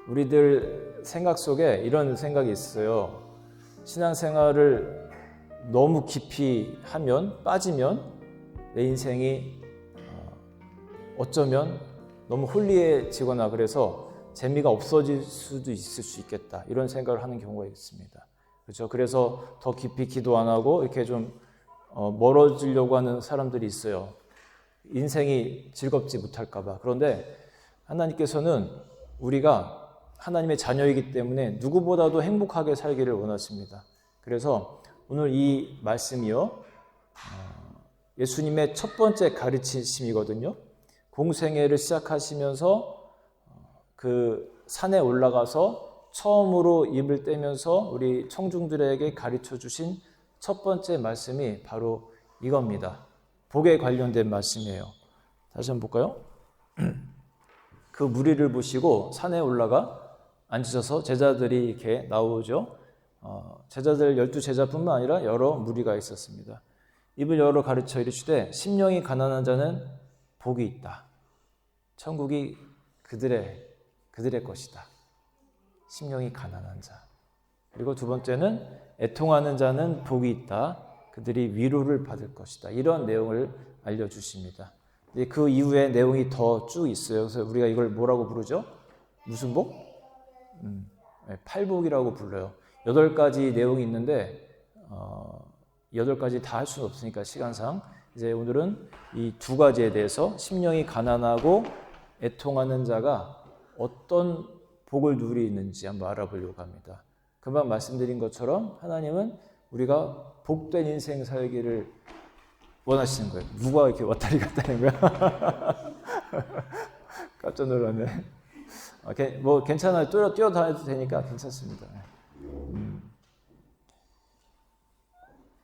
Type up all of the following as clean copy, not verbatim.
우리들 생각 속에 이런 생각이 있어요. 신앙생활을 너무 깊이 하면, 빠지면 내 인생이 어쩌면 너무 홀리해지거나 그래서 재미가 없어질 수도 있을 수 있겠다, 이런 생각을 하는 경우가 있습니다. 그렇죠? 그래서 더 깊이 기도 안 하고 이렇게 좀 멀어지려고 하는 사람들이 있어요. 인생이 즐겁지 못할까 봐. 그런데 하나님께서는 우리가 하나님의 자녀이기 때문에 누구보다도 행복하게 살기를 원하십니다. 그래서 오늘 이 말씀이요, 예수님의 첫 번째 가르치심이거든요. 공생애를 시작하시면서 그 산에 올라가서 처음으로 입을 떼면서 우리 청중들에게 가르쳐 주신 첫 번째 말씀이 바로 이겁니다. 복에 관련된 말씀이에요. 다시 한번 볼까요? 그 무리를 보시고 산에 올라가 앉으셔서 제자들이 이렇게 나오죠. 제자들 12제자뿐만 아니라 여러 무리가 있었습니다. 입을 열어 가르쳐 이르시되 심령이 가난한 자는 복이 있다. 천국이 그들의 것이다. 심령이 가난한 자. 그리고 두 번째는 애통하는 자는 복이 있다. 그들이 위로를 받을 것이다. 이런 내용을 알려주십니다. 그 이후에 내용이 더 쭉 있어요. 그래서 우리가 이걸 뭐라고 부르죠? 무슨 복? 팔복이라고 불러요. 8가지 내용이 있는데 8가지 다 할 수는 없으니까 시간상 이제 오늘은 이 2가지에 대해서 심령이 가난하고 애통하는 자가 어떤 복을 누리는지 한번 알아보려고 합니다. 금방 말씀드린 것처럼 하나님은 우리가 복된 인생 살기를 원하시는 거예요. 누가 이렇게 왔다리 갔다는 거야? 깜짝 놀랐네. 뭐 괜찮아요. 뛰어다녀도 되니까 괜찮습니다.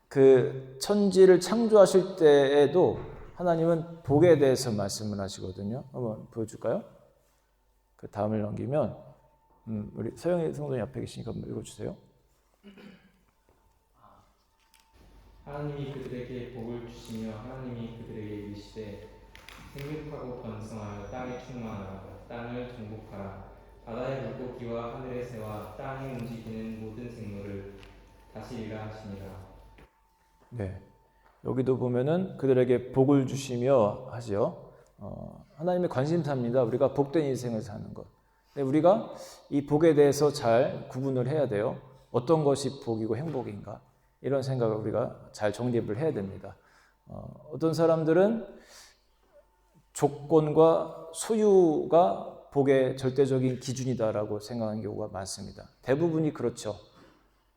그 천지를 창조하실 때에도 하나님은 복에 대해서 말씀을 하시거든요. 한번 보여줄까요? 그 다음을 넘기면 우리 서영희 성도님 앞에 계시니까 한번 읽어주세요. 하나님이 그들에게 복을 주시며 하나님이 그들에게 이르시되 생육하고 번성하여 땅에 충만하라. 땅을 정복하라. 바다의 물고기와 하늘의 새와 땅에 움직이는 모든 생물을 다스리라 하시니라. 네, 여기도 보면은 그들에게 복을 주시며 하죠. 하나님의 관심사입니다. 우리가 복된 인생을 사는 것. 근데 우리가 이 복에 대해서 잘 구분을 해야 돼요. 어떤 것이 복이고 행복인가? 이런 생각을 우리가 잘 정립을 해야 됩니다. 어떤 사람들은 조건과 소유가 복의 절대적인 기준이다라고 생각하는 경우가 많습니다. 대부분이 그렇죠.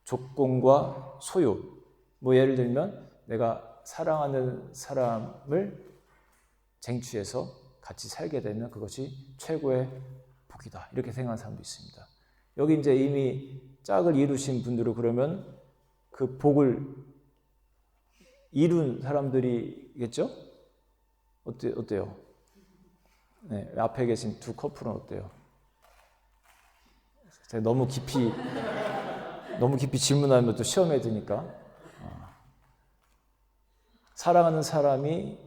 조건과 소유. 뭐 예를 들면 내가 사랑하는 사람을 쟁취해서 같이 살게 되면 그것이 최고의 복이다. 이렇게 생각하는 사람도 있습니다. 여기 이제 이미 짝을 이루신 분들은 그러면 그 복을 이룬 사람들이겠죠? 어때요? 네, 앞에 계신 두 커플은 어때요? 제가 너무 깊이 질문하면 또 시험에 드니까. 사랑하는 사람을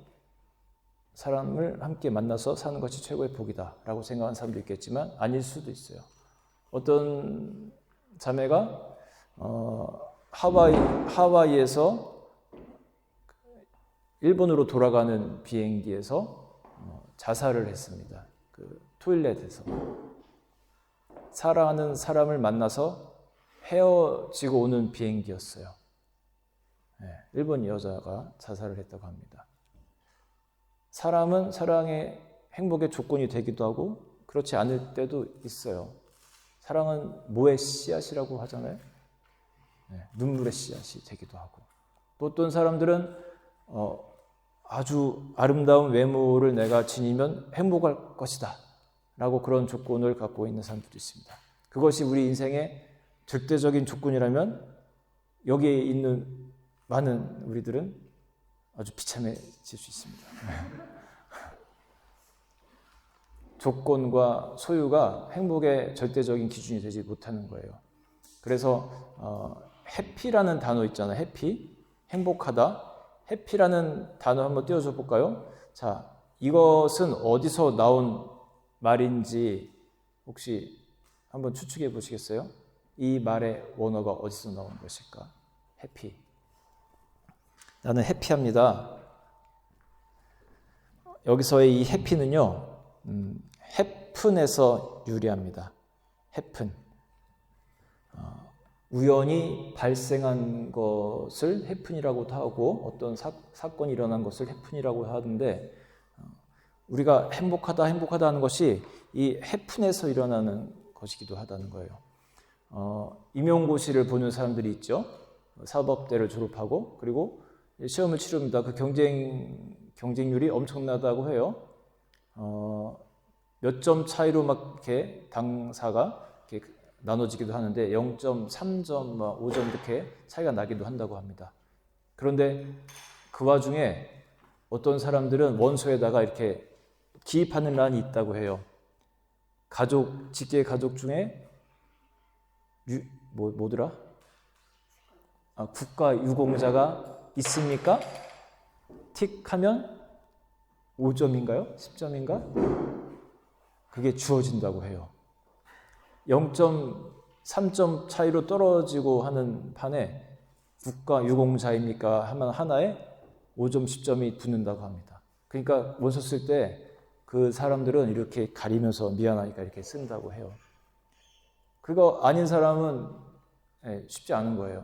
함께 만나서 사는 것이 최고의 복이다라고 생각하는 사람도 있겠지만 아닐 수도 있어요. 어떤 자매가 하와이에서 일본으로 돌아가는 비행기에서 자살을 했습니다. 그 토일렛에서. 사랑하는 사람을 만나서 헤어지고 오는 비행기였어요. 네, 일본 여자가 자살을 했다고 합니다. 사람은 사랑의 행복의 조건이 되기도 하고 그렇지 않을 때도 있어요. 사랑은 뭐의 씨앗이라고 하잖아요. 네, 눈물의 씨앗이 되기도 하고. 또 어떤 사람들은 아주 아름다운 외모를 내가 지니면 행복할 것이다 라고 그런 조건을 갖고 있는 사람들도 있습니다. 그것이 우리 인생의 절대적인 조건이라면 여기에 있는 많은 우리들은 아주 비참해질 수 있습니다. 조건과 소유가 행복의 절대적인 기준이 되지 못하는 거예요. 그래서 해피라는 단어 있잖아요. 해피, 행복하다. 해피라는 단어 한번 띄워줘 볼까요? 자, 이것은 어디서 나온 말인지 혹시 한번 추측해 보시겠어요? 이 말의 원어가 어디서 나온 것일까? 해피. 나는 해피합니다. 여기서의 이 해피는요, 해픈에서 유래합니다. 해픈. 우연히 발생한 것을 해픈이라고도 하고 어떤 사건이 일어난 것을 해픈이라고 하는데 우리가 행복하다 하는 것이 이 해픈에서 일어나는 것이기도 하다는 거예요. 임용고시를 보는 사람들이 있죠. 사법대를 졸업하고 그리고 시험을 치릅니다. 그 경쟁률이 엄청나다고 해요. 몇 점 차이로 막 이렇게 당사가 이렇게 나눠지기도 하는데 0점, 3점, 5점 이렇게 차이가 나기도 한다고 합니다. 그런데 그 와중에 어떤 사람들은 원서에다가 이렇게 기입하는 란이 있다고 해요. 직계 가족 중에 뭐더라? 국가 유공자가 있습니까? 틱하면 5점인가요? 10점인가? 그게 주어진다고 해요. 0.3점 차이로 떨어지고 하는 판에 국가 유공자입니까? 하면 하나에 5점, 10점이 붙는다고 합니다. 그러니까 원서 쓸 때 그 사람들은 이렇게 가리면서 미안하니까 이렇게 쓴다고 해요. 그거 아닌 사람은 쉽지 않은 거예요.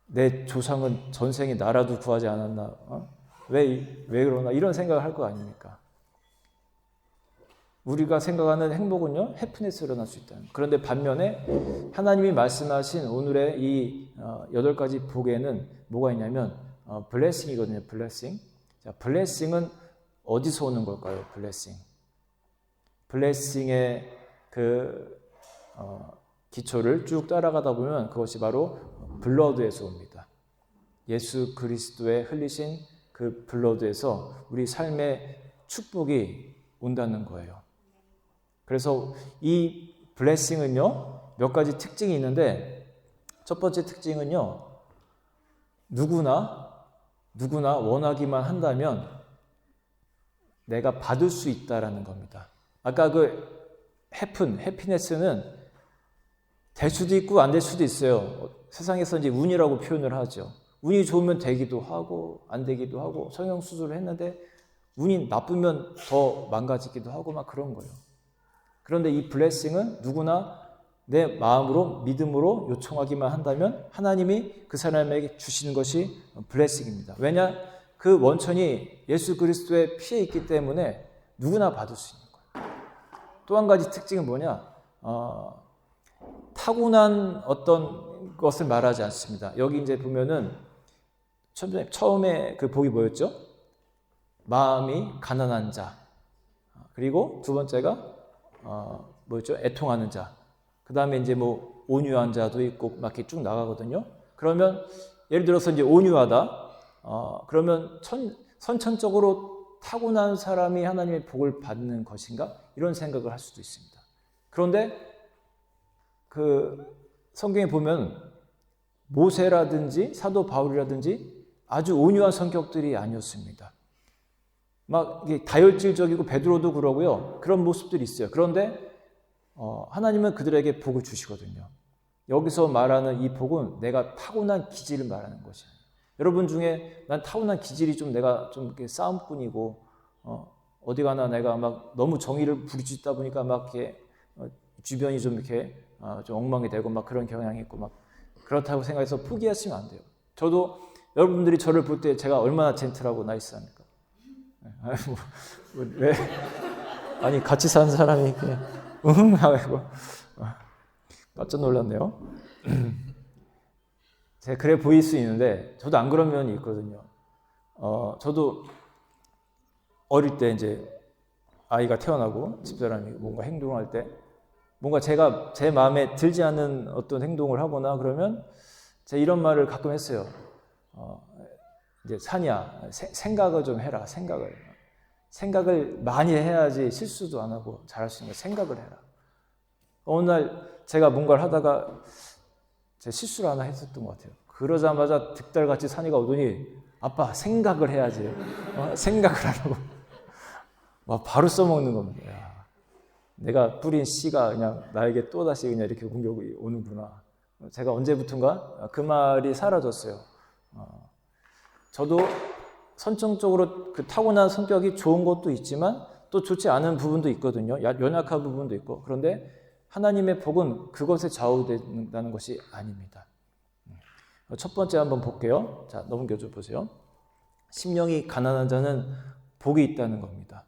내 조상은 전생에 나라도 구하지 않았나? 왜 그러나? 이런 생각을 할 거 아닙니까? 우리가 생각하는 행복은요, 해피니스로 일어날 수 있다. 그런데 반면에 하나님이 말씀하신 오늘의 이 8가지 복에는 뭐가 있냐면 블레싱이거든요. 블레싱. 자, 블레싱은 어디서 오는 걸까요? 블레싱. 블레싱의 그 기초를 쭉 따라가다 보면 그것이 바로 블러드에서 옵니다. 예수 그리스도의 흘리신 그 블러드에서 우리 삶의 축복이 온다는 거예요. 그래서 이 블레싱은요, 몇 가지 특징이 있는데 첫 번째 특징은요, 누구나 원하기만 한다면 내가 받을 수 있다라는 겁니다. 아까 그 해피니스는 될 수도 있고 안 될 수도 있어요. 세상에서 이제 운이라고 표현을 하죠. 운이 좋으면 되기도 하고 안 되기도 하고 성형수술을 했는데 운이 나쁘면 더 망가지기도 하고 막 그런 거예요. 그런데 이 블레싱은 누구나 내 마음으로 믿음으로 요청하기만 한다면 하나님이 그 사람에게 주시는 것이 블레싱입니다. 왜냐? 그 원천이 예수 그리스도의 피에 있기 때문에 누구나 받을 수 있는 거예요. 또 한 가지 특징은 뭐냐? 타고난 어떤 것을 말하지 않습니다. 여기 이제 보면은 처음에 그 복이 뭐였죠? 마음이 가난한 자. 그리고 두 번째가 뭐였죠? 애통하는 자. 그 다음에 이제 뭐 온유한 자도 있고 막 이렇게 쭉 나가거든요. 그러면 예를 들어서 이제 온유하다. 그러면 선천적으로 타고난 사람이 하나님의 복을 받는 것인가? 이런 생각을 할 수도 있습니다. 그런데 그 성경에 보면 모세라든지 사도 바울이라든지 아주 온유한 성격들이 아니었습니다. 막 이게 다혈질적이고 베드로도 그러고요. 그런 모습들이 있어요. 그런데 하나님은 그들에게 복을 주시거든요. 여기서 말하는 이 복은 내가 타고난 기질을 말하는 것이에요. 여러분 중에 난 타고난 기질이 좀 내가 좀 이렇게 싸움꾼이고 어디 가나 내가 막 너무 정의를 부리짖다 보니까 막 이렇게 주변이 좀 이렇게 좀 엉망이 되고 막 그런 경향이 있고 막 그렇다고 생각해서 포기하시면 안 돼요. 저도 여러분들이 저를 볼 때 제가 얼마나 젠틀하고 나이스합니까? 왜? 아니 같이 사는 사람이 그냥 하고 깜짝 놀랐네요. 제가 그래 보일 수 있는데 저도 안 그런 면이 있거든요. 저도 어릴 때 이제 아이가 태어나고 집사람이 뭔가 행동할 때 뭔가 제가 제 마음에 들지 않는 어떤 행동을 하거나 그러면 제가 이런 말을 가끔 했어요. 이제 사냐 생각을 좀 해라. 생각을 많이 해야지 실수도 안 하고 잘할 수 있는 거 생각을 해라. 어느 날 제가 뭔가를 하다가 제 실수를 하나 했었던 것 같아요. 그러자마자 득달같이 산이가 오더니 아빠 생각을 해야지. 생각을 하라고. 와, 바로 써먹는 겁니다. 내가 뿌린 씨가 그냥 나에게 또다시 그냥 이렇게 공격이 오는구나. 제가 언제부턴가 그 말이 사라졌어요. 저도 선천적으로 그 타고난 성격이 좋은 것도 있지만 또 좋지 않은 부분도 있거든요. 연약한 부분도 있고. 그런데 하나님의 복은 그것에 좌우된다는 것이 아닙니다. 첫 번째 한번 볼게요. 자, 넘겨줘 보세요. 심령이 가난한 자는 복이 있다는 겁니다.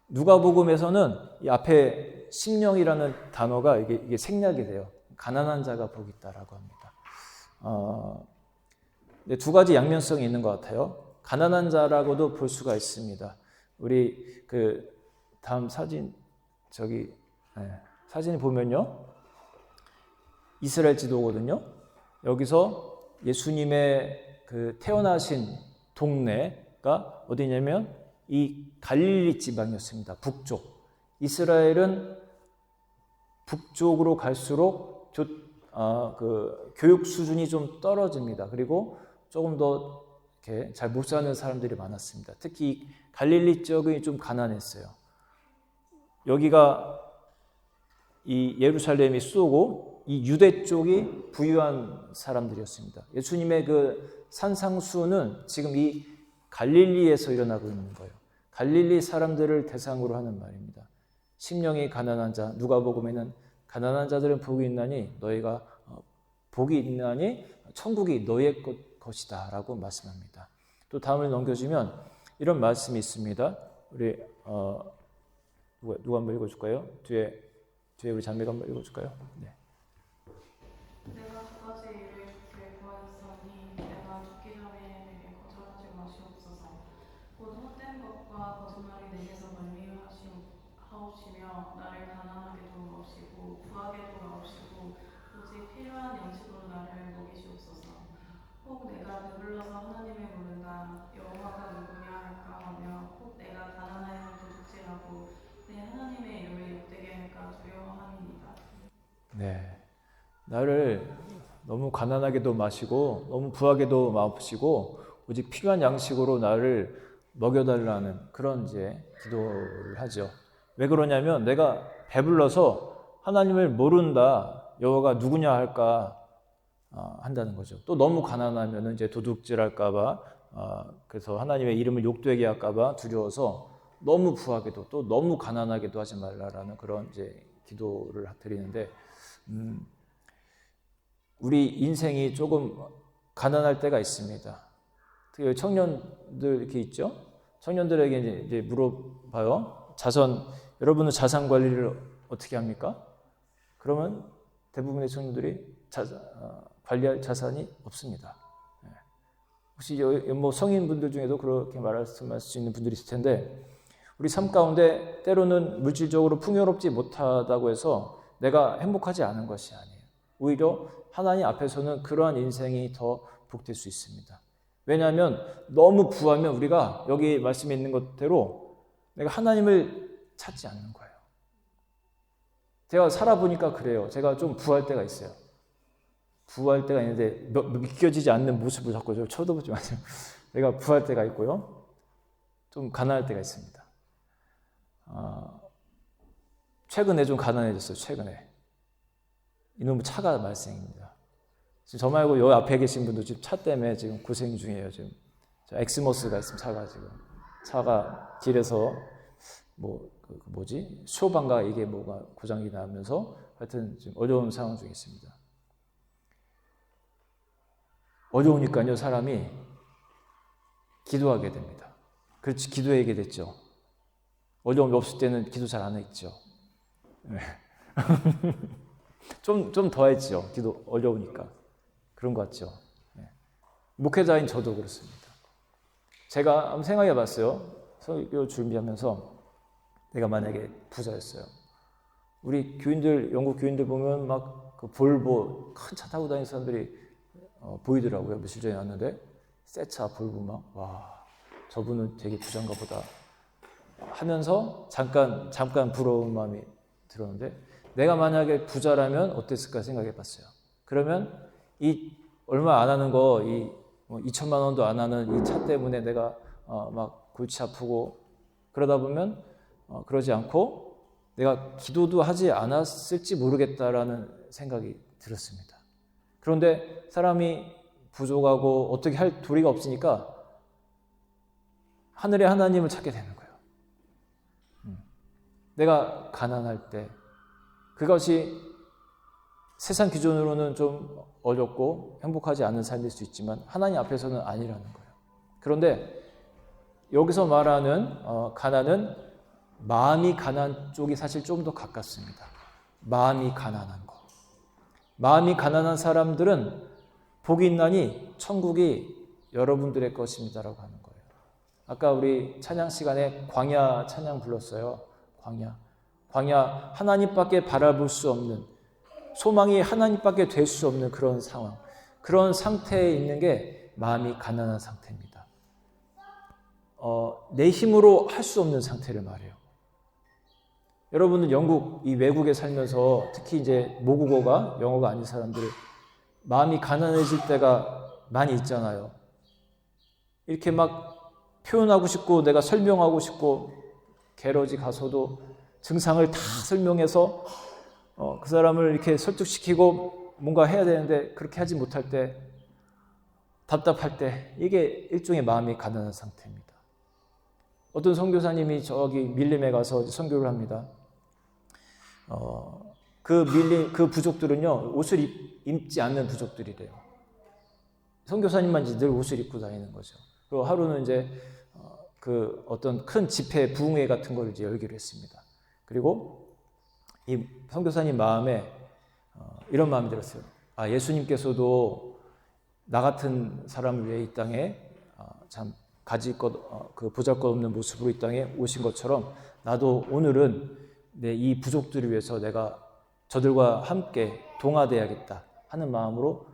누가복음에서는 이 앞에 심령이라는 단어가 이게 생략이 돼요. 가난한 자가 복이 있다라고 합니다. 네, 두 가지 양면성이 있는 것 같아요. 가난한 자라고도 볼 수가 있습니다. 우리 그 다음 사진 사진 보면요, 이스라엘 지도거든요. 여기서 예수님의 그 태어나신 동네가 어디냐면 이 갈릴리 지방이었습니다. 북쪽. 이스라엘은 북쪽으로 갈수록 그 교육 수준이 좀 떨어집니다. 그리고 조금 더 이렇게 잘 못 사는 사람들이 많았습니다. 특히 갈릴리 지역이 좀 가난했어요. 여기가 이 예루살렘이 수도고 이 유대 쪽이 부유한 사람들이었습니다. 예수님의 그 산상수는 지금 이 갈릴리에서 일어나고 있는 거예요. 갈릴리 사람들을 대상으로 하는 말입니다. 심령이 가난한 자, 누가복음에는 가난한 자들은 복이 있나니 너희가 복이 있나니 천국이 너희의 것이다 라고 말씀합니다. 또 다음을 넘겨주면 이런 말씀이 있습니다. 우리 누가 한번 읽어줄까요? 뒤에 우리 자매가 한번 읽어줄까요? 네. 내가 두 가지 일을 주께 구하였으니 내가 죽기 전에 내게 거절하지 마시옵소서. 곧 헛된 것과 거짓말이 내게서 멀리하옵시며 나를 가난하게도 마옵시고 부하게도 마옵시고 오직 필요한 양식으로 나를 먹이시옵소서. 혹 내가 배불러서 하나님을 모른다 여호와가 누구냐 할까 하며 혹 내가 가난하여 도둑질하고 내 하나님의 이름을 욕되게 할까 두려워함이니이다. 네, 나를 너무 가난하게도 마시고 너무 부하게도 마시고 오직 필요한 양식으로 나를 먹여달라는 그런 이제 기도를 하죠. 왜 그러냐면 내가 배불러서 하나님을 모른다 여호와가 누구냐 할까 한다는 거죠. 또 너무 가난하면 이제 도둑질할까봐 그래서 하나님의 이름을 욕되게 할까봐 두려워서 너무 부하게도 또 너무 가난하게도 하지 말라라는 그런 이제 기도를 드리는데 우리 인생이 조금 가난할 때가 있습니다. 특히 청년들 이렇게 있죠. 청년들에게 이제 물어봐요. 여러분은 자산 관리를 어떻게 합니까? 그러면 대부분의 청년들이 관리할 자산이 없습니다. 혹시 뭐 성인분들 중에도 그렇게 말씀할 수 있는 분들이 있을 텐데 우리 삶 가운데 때로는 물질적으로 풍요롭지 못하다고 해서 내가 행복하지 않은 것이 아니에요. 오히려 하나님 앞에서는 그러한 인생이 더 복될 수 있습니다. 왜냐하면 너무 부하면 우리가 여기 말씀에 있는 것대로 내가 하나님을 찾지 않는 거예요. 제가 살아보니까 그래요. 제가 좀 부할 때가 있어요. 부할 때가 있는데 믿겨지지 않는 모습을 자꾸 쳐다보지 마세요. 내가 부할 때가 있고요. 좀 가난할 때가 있습니다. 최근에 좀 가난해졌어요. 최근에. 이놈의 차가 발생입니다. 지금 저 말고 여기 앞에 계신 분도 지금 차 때문에 지금 고생 중이에요. 지금 엑스모스가 있으면 차가 길에서 수호반가 이게 뭐가 고장이 나면서 하여튼 지금 어려운 상황 중에 있습니다. 어려우니까요 사람이 기도하게 됩니다. 그렇지 기도하게 됐죠. 어려움이 없을 때는 기도 잘 안 했죠. 네. 좀 더 했죠. 기도 어려우니까. 그런 것 같죠. 네. 목회자인 저도 그렇습니다. 제가 한번 생각해 봤어요. 설교 준비하면서 내가 만약에 부자였어요. 우리 교인들, 영국 교인들 보면 막 그 볼보 큰 차 타고 다니는 사람들이 보이더라고요. 며칠 전에 왔는데 새 차 볼보 막 와 저분은 되게 부자인가 보다 하면서 잠깐 부러운 마음이 들었는데 내가 만약에 부자라면 어땠을까 생각해 봤어요. 그러면 이 얼마 안 하는 거, 2천만 원도 안 하는 이 차 때문에 내가 막 골치 아프고 그러다 보면 그러지 않고 내가 기도도 하지 않았을지 모르겠다라는 생각이 들었습니다. 그런데 사람이 부족하고 어떻게 할 도리가 없으니까 하늘의 하나님을 찾게 되는 거예요. 내가 가난할 때 그것이 세상 기준으로는 좀 어렵고 행복하지 않은 삶일 수 있지만 하나님 앞에서는 아니라는 거예요. 그런데 여기서 말하는 가난은 마음이 가난한 쪽이 사실 좀 더 가깝습니다. 마음이 가난한 거. 마음이 가난한 사람들은 복이 있나니 천국이 여러분들의 것입니다라고 하는 거예요. 아까 우리 찬양 시간에 광야 찬양 불렀어요. 광야 하나님밖에 바라볼 수 없는, 소망이 하나님밖에 될 수 없는 그런 상황, 그런 상태에 있는 게 마음이 가난한 상태입니다. 내 힘으로 할 수 없는 상태를 말해요. 여러분은 이 외국에 살면서 특히 이제 모국어가 영어가 아닌 사람들이 마음이 가난해질 때가 많이 있잖아요. 이렇게 막 표현하고 싶고 내가 설명하고 싶고 게러지 가서도 증상을 다 설명해서 그 사람을 이렇게 설득시키고 뭔가 해야 되는데 그렇게 하지 못할 때, 답답할 때, 이게 일종의 마음이 가난한 상태입니다. 어떤 선교사님이 저기 밀림에 가서 선교를 합니다. 그 부족들은요, 옷을 입지 않는 부족들이래요. 선교사님만 이제 늘 옷을 입고 다니는 거죠. 그리고 하루는 이제 그 어떤 큰 집회 부흥회 같은 걸 이제 열기로 했습니다. 그리고 이 선교사님 마음에 이런 마음이 들었어요. 아, 예수님께서도 나 같은 사람을 위해 이 땅에 참 가질 것, 그 보잘것없는 모습으로 이 땅에 오신 것처럼 나도 오늘은 이 부족들을 위해서 내가 저들과 함께 동화돼야겠다 하는 마음으로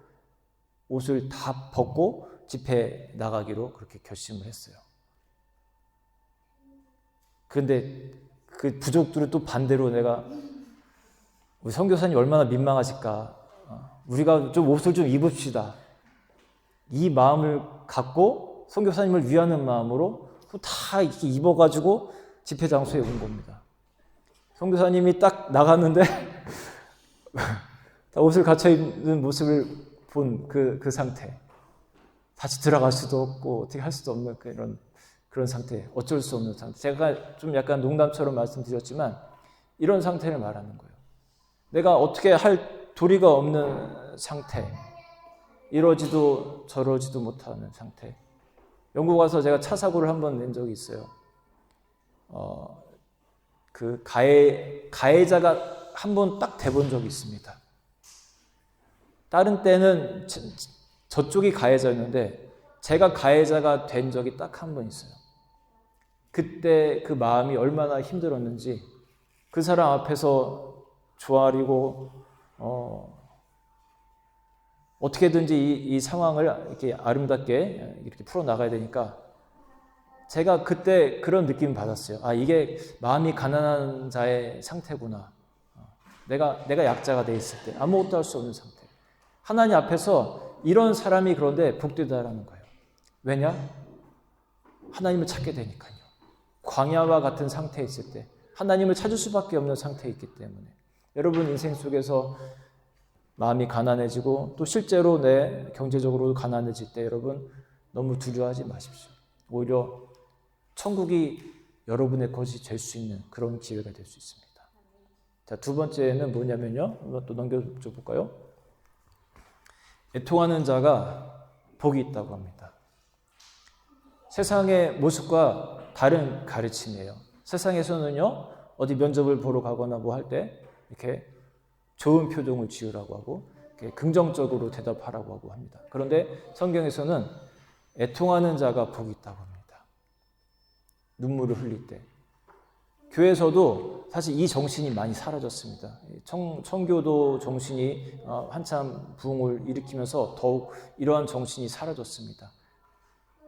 옷을 다 벗고 집회에 나가기로 그렇게 결심을 했어요. 그런데 그 부족들은 또 반대로 내가 우리 선교사님 얼마나 민망하실까, 우리가 좀 옷을 좀 입읍시다, 이 마음을 갖고 선교사님을 위하는 마음으로 또 다 이렇게 입어가지고 집회 장소에 온 겁니다. 선교사님이 딱 나갔는데 옷을 갖춰 입는 모습을 본 그 상태, 다시 들어갈 수도 없고 어떻게 할 수도 없는 그런 상태, 어쩔 수 없는 상태. 제가 좀 약간 농담처럼 말씀드렸지만 이런 상태를 말하는 거예요. 내가 어떻게 할 도리가 없는 상태, 이러지도 저러지도 못하는 상태. 영국 와서 제가 차 사고를 한번 낸 적이 있어요. 그 가해자가 한 번 딱 돼본 적이 있습니다. 다른 때는 저쪽이 가해자였는데 제가 가해자가 된 적이 딱 한 번 있어요. 그때 그 마음이 얼마나 힘들었는지, 그 사람 앞에서 조아리고 어떻게든지 이 상황을 이렇게 아름답게 이렇게 풀어나가야 되니까 제가 그때 그런 느낌을 받았어요. 아, 이게 마음이 가난한 자의 상태구나. 내가 약자가 돼 있을 때 아무것도 할 수 없는 상태. 하나님 앞에서 이런 사람이 그런데 복되다라는 거예요. 왜냐? 하나님을 찾게 되니까요. 광야와 같은 상태에 있을 때 하나님을 찾을 수밖에 없는 상태에 있기 때문에 여러분 인생 속에서 마음이 가난해지고 또 실제로 내 경제적으로 가난해질 때 여러분 너무 두려워하지 마십시오. 오히려 천국이 여러분의 것이 될 수 있는 그런 기회가 될 수 있습니다. 자, 두 번째는 뭐냐면요. 한번 또 넘겨줘 볼까요? 애통하는 자가 복이 있다고 합니다. 세상의 모습과 다른 가르침이에요. 세상에서는요, 어디 면접을 보러 가거나 뭐 할 때 이렇게 좋은 표정을 지으라고 하고 이렇게 긍정적으로 대답하라고 하고 합니다. 그런데 성경에서는 애통하는 자가 복이 있다고 합니다. 눈물을 흘릴 때. 교회에서도 사실 이 정신이 많이 사라졌습니다. 청교도 정신이 한참 부흥을 일으키면서 더욱 이러한 정신이 사라졌습니다.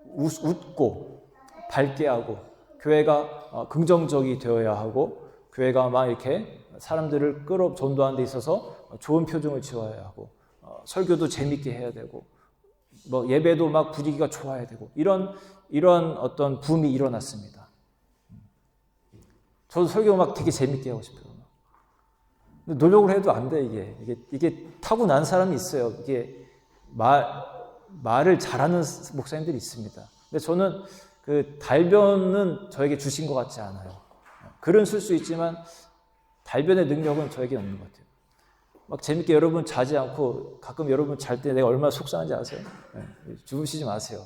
웃고 밝게 하고 교회가 긍정적이 되어야 하고 교회가 막 이렇게 사람들을 전도하는 데 있어서 좋은 표정을 지어야 하고 설교도 재밌게 해야 되고 뭐 예배도 막 분위기가 좋아야 되고 이런 어떤 붐이 일어났습니다. 저도 설교 막 되게 재밌게 하고 싶어요. 근데 노력을 해도 안 돼, 이게 타고난 사람이 있어요. 이게 말을 잘하는 목사님들이 있습니다. 근데 저는 그 달변은 저에게 주신 것 같지 않아요. 글은 쓸 수 있지만 달변의 능력은 저에게 없는 것 같아요. 막 재밌게 여러분 자지 않고 가끔 여러분 잘 때 내가 얼마나 속상한지 아세요? 주무시지 마세요.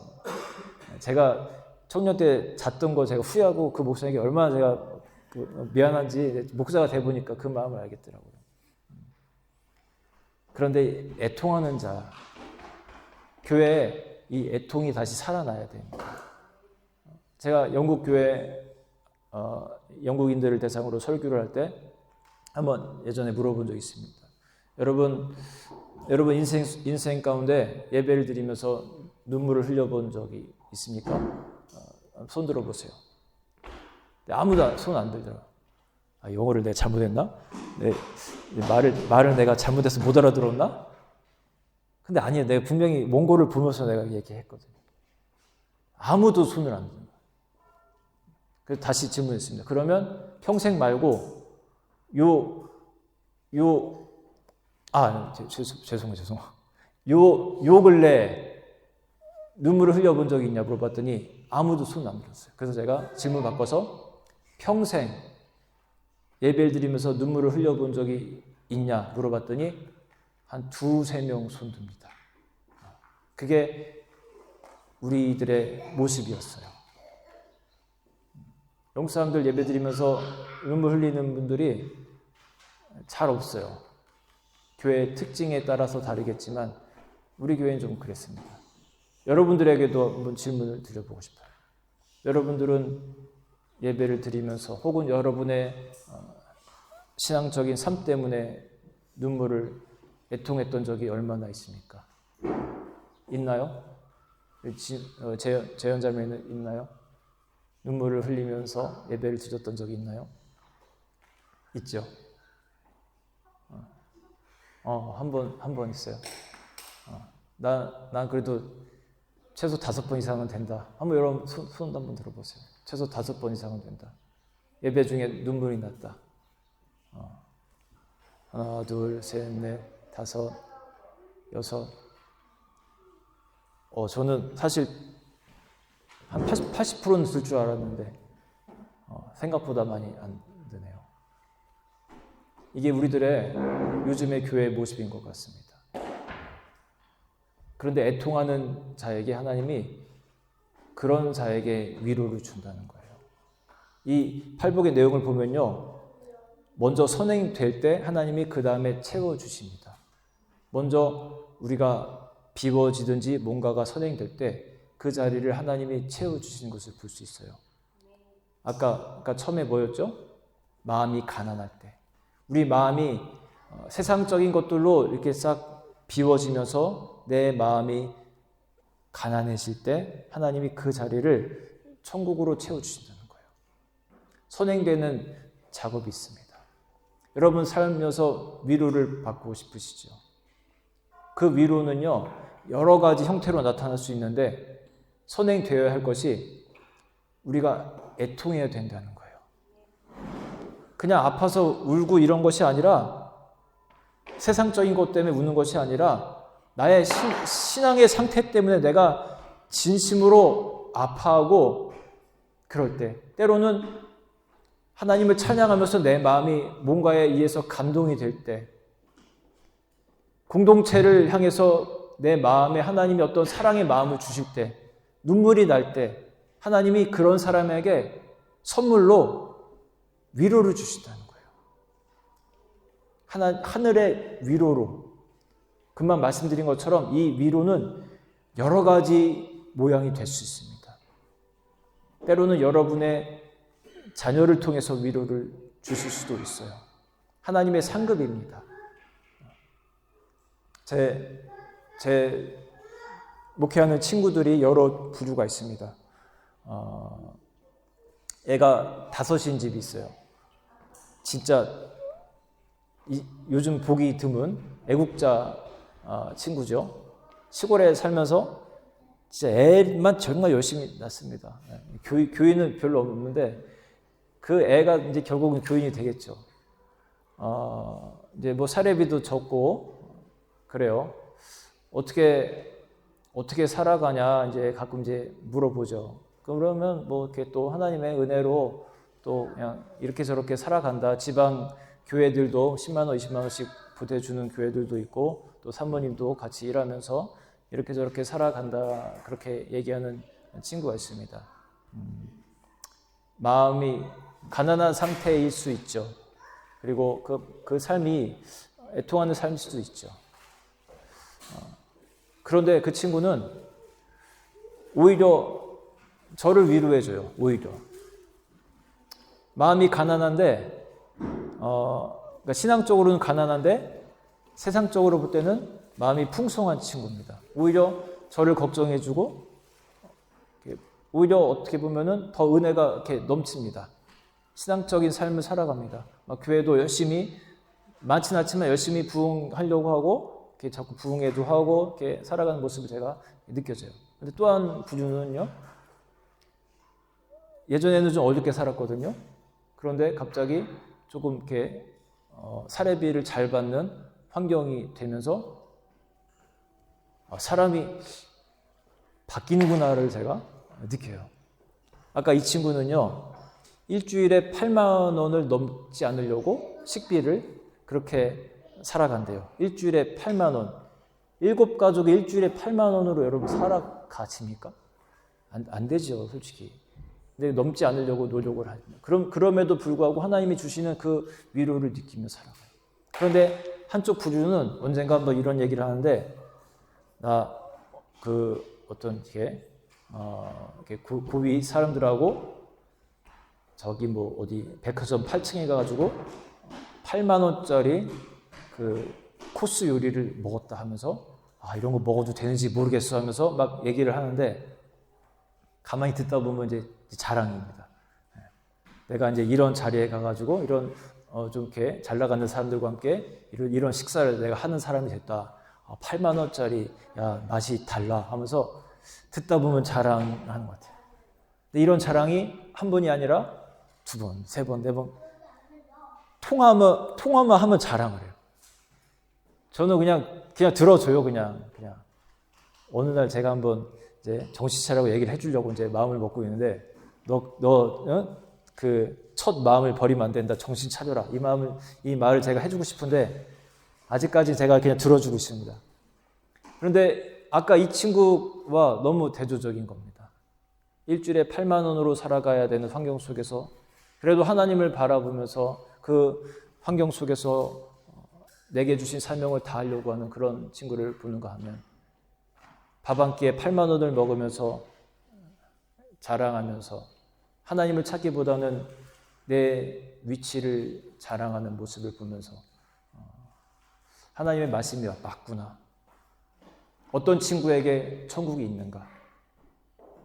제가 청년 때 잤던 거 제가 후회하고 그 목사님께 얼마나 제가 미안한지 목사가 돼 보니까 그 마음을 알겠더라고요. 그런데 애통하는 자, 교회에 이 애통이 다시 살아나야 됩니다. 제가 영국 교회 영국인들을 대상으로 설교를 할 때 한번 예전에 물어본 적이 있습니다. 여러분 인생 가운데 예배를 드리면서 눈물을 흘려본 적이 있습니까? 손 들어보세요. 아무도 손 안 들더라고요. 영어를 내가 잘못했나? 말을 내가 잘못해서 못 알아들었나? 근데 아니에요. 내가 분명히 몽골을 보면서 내가 얘기했거든요. 아무도 손을 안 들어요. 그래서 다시 질문했습니다. 그러면 평생 말고 죄송해요. 요 근래 눈물을 흘려본 적이 있냐 물어봤더니 아무도 손 안 들었어요. 그래서 제가 질문 바꿔서 평생 예배를 드리면서 눈물을 흘려본 적이 있냐 물어봤더니 한 2-3명 손 듭니다. 그게 우리들의 모습이었어요. 영국 사람들 예배 드리면서 눈물 흘리는 분들이 잘 없어요. 교회 특징에 따라서 다르겠지만 우리 교회는 좀 그랬습니다. 여러분들에게도 한번 질문을 드려보고 싶어요. 여러분들은 예배를 드리면서 혹은 여러분의 신앙적인 삶 때문에 눈물을 애통했던 적이 얼마나 있습니까? 있나요? 재연자매는 있나요? 눈물을 흘리면서 예배를 드렸던 적이 있나요? 있죠? 한 번 있어요. 난 그래도 최소 5번 이상은 된다. 한번 여러분 손 한번 들어보세요. 최소 5번 이상은 된다. 예배 중에 눈물이 났다. 하나, 둘, 셋, 넷, 다섯, 여섯. 저는 사실 한 80%는 들 줄 알았는데 생각보다 많이 안 되네요. 이게 우리들의 요즘의 교회의 모습인 것 같습니다. 그런데 애통하는 자에게 하나님이 그런 자에게 위로를 준다는 거예요. 이 팔복의 내용을 보면요. 먼저 선행될 때 하나님이 그 다음에 채워주십니다. 먼저 우리가 비워지든지 뭔가가 선행될 때 그 자리를 하나님이 채워주시는 것을 볼 수 있어요. 아까 처음에 뭐였죠? 마음이 가난할 때. 우리 마음이 세상적인 것들로 이렇게 싹 비워지면서 내 마음이 가난해질 때 하나님이 그 자리를 천국으로 채워주신다는 거예요. 선행되는 작업이 있습니다. 여러분 살면서 위로를 받고 싶으시죠? 그 위로는요, 여러 가지 형태로 나타날 수 있는데 선행되어야 할 것이 우리가 애통해야 된다는 거예요. 그냥 아파서 울고 이런 것이 아니라 세상적인 것 때문에 우는 것이 아니라 나의 신앙의 상태 때문에 내가 진심으로 아파하고 그럴 때 때로는 하나님을 찬양하면서 내 마음이 뭔가에 의해서 감동이 될 때 공동체를 향해서 내 마음에 하나님이 어떤 사랑의 마음을 주실 때 눈물이 날 때 하나님이 그런 사람에게 선물로 위로를 주신다는 거예요. 하늘의 위로로. 금방 말씀드린 것처럼 이 위로는 여러 가지 모양이 될 수 있습니다. 때로는 여러분의 자녀를 통해서 위로를 주실 수도 있어요. 하나님의 상급입니다. 제 목회하는 친구들이 여러 부류가 있습니다. 애가 5인 집이 있어요. 진짜 요즘 보기 드문 애국자 친구죠. 시골에 살면서 진짜 애만 정말 열심히 낳습니다. 교회는 별로 없는데 그 애가 이제 결국은 교인이 되겠죠. 이제 뭐 사례비도 적고 그래요. 어떻게 살아가냐 이제 가끔 이제 물어보죠. 그러면 뭐 이렇게 또 하나님의 은혜로 또 그냥 이렇게 저렇게 살아간다. 지방 교회들도 10만 원, 20만 원씩 보태주는 교회들도 있고 또 사모님도 같이 일하면서 이렇게 저렇게 살아간다. 그렇게 얘기하는 친구가 있습니다. 마음이 가난한 상태일 수 있죠. 그리고 그 삶이 애통하는 삶일 수도 있죠. 그런데 그 친구는 오히려 저를 위로해줘요. 오히려 마음이 가난한데 그러니까 신앙적으로는 가난한데 세상적으로 볼 때는 마음이 풍성한 친구입니다. 오히려 저를 걱정해주고 오히려 어떻게 보면은 더 은혜가 이렇게 넘칩니다. 신앙적인 삶을 살아갑니다. 막 교회도 열심히 많지는 않지만 열심히 부흥하려고 하고 이렇게 자꾸 부흥회도 하고 이렇게 살아가는 모습을 제가 느껴져요. 근데 또 한 부류는요. 예전에는 좀 어렵게 살았거든요. 그런데 갑자기 조금 이렇게 사례비를 잘 받는 환경이 되면서 사람이 바뀌는구나를 제가 느껴요. 아까 이 친구는요. 일주일에 8만 원을 넘지 않으려고 식비를 그렇게 살아간대요. 일주일에 8만 원. 7가족이 일주일에 8만 원으로 여러분 살아가십니까? 안 되죠, 솔직히. 근데 넘지 않으려고 노력을 합니다. 그럼에도 불구하고 하나님이 주시는 그 위로를 느끼며 살아가요. 그런데 한쪽 부류는 언젠가 한번 이런 얘기를 하는데, 어떤 고위 사람들하고 저기 뭐 어디 백화점 8층에 가가지고 8만 원짜리 그 코스 요리를 먹었다 하면서 이런 거 먹어도 되는지 모르겠어 하면서 막 얘기를 하는데 가만히 듣다 보면 이제 자랑입니다. 내가 이제 이런 자리에 가가지고 이런 좀 이렇게 잘 나가는 사람들과 함께 이런 식사를 내가 하는 사람이 됐다. 8만 원짜리 야 맛이 달라 하면서 듣다 보면 자랑하는 것 같아요. 근데 이런 자랑이 한 번이 아니라 2번, 3번, 4번 통화만 하면 자랑을 해요. 저는 그냥 들어줘요. 그냥 어느 날 제가 한번 이제 정신 차리라고 얘기를 해주려고 이제 마음을 먹고 있는데 너 그 첫 마음을 버리면 안 된다. 정신 차려라. 이 말을 제가 해주고 싶은데 아직까지 제가 그냥 들어주고 있습니다. 그런데 아까 이 친구와 너무 대조적인 겁니다. 일주일에 8만 원으로 살아가야 되는 환경 속에서 그래도 하나님을 바라보면서 그 환경 속에서 내게 주신 사명을 다하려고 하는 그런 친구를 보는가 하면 밥 한 끼에 8만 원을 먹으면서 자랑하면서 하나님을 찾기보다는 내 위치를 자랑하는 모습을 보면서 하나님의 말씀이 맞구나. 어떤 친구에게 천국이 있는가?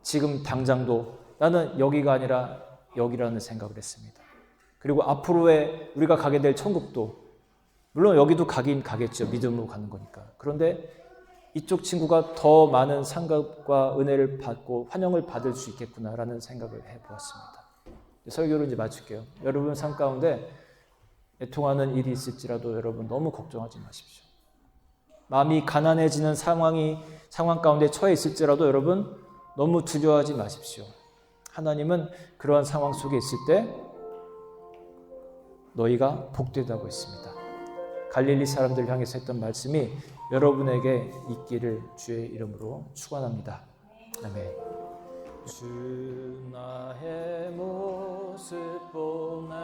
지금 당장도 나는 여기가 아니라 여기라는 생각을 했습니다. 그리고 앞으로의 우리가 가게 될 천국도 물론 여기도 가긴 가겠죠. 믿음으로 가는 거니까. 그런데 이쪽 친구가 더 많은 상급과 은혜를 받고 환영을 받을 수 있겠구나라는 생각을 해보았습니다. 설교를 이제 마칠게요. 여러분 삶 가운데 애통하는 일이 있을지라도 여러분 너무 걱정하지 마십시오. 마음이 가난해지는 상황 가운데 처해 있을지라도 여러분 너무 두려워하지 마십시오. 하나님은 그러한 상황 속에 있을 때 너희가 복되다고 했습니다. 갈릴리 사람들 향해서 했던 말씀이 여러분에게 있기를 주의 이름으로 축원합니다. 아멘. 주 나의 모습 보네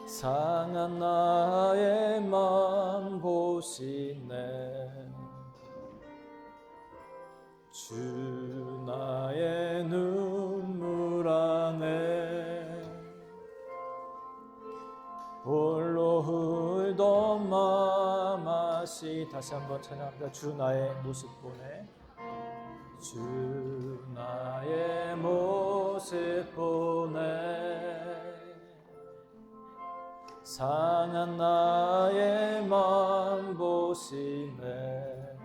상한 나의 맘 보시네 주 나의 눈물 안에 홀로 흘던 마음아시 다시 한번 찬양합니다. 주 나의 모습 보네 주 나의 모습 보네 상한 나의 맘 보시네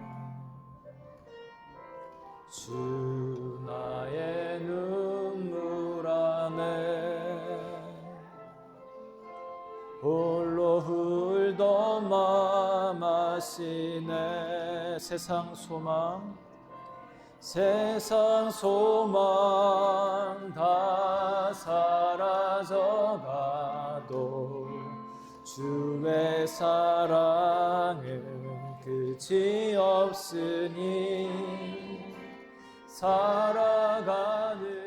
주 나의 눈물 홀로 흘던 맘 아시네. 세상 소망 다 사라져가도 주의 사랑은 끝이 없으니 살아가는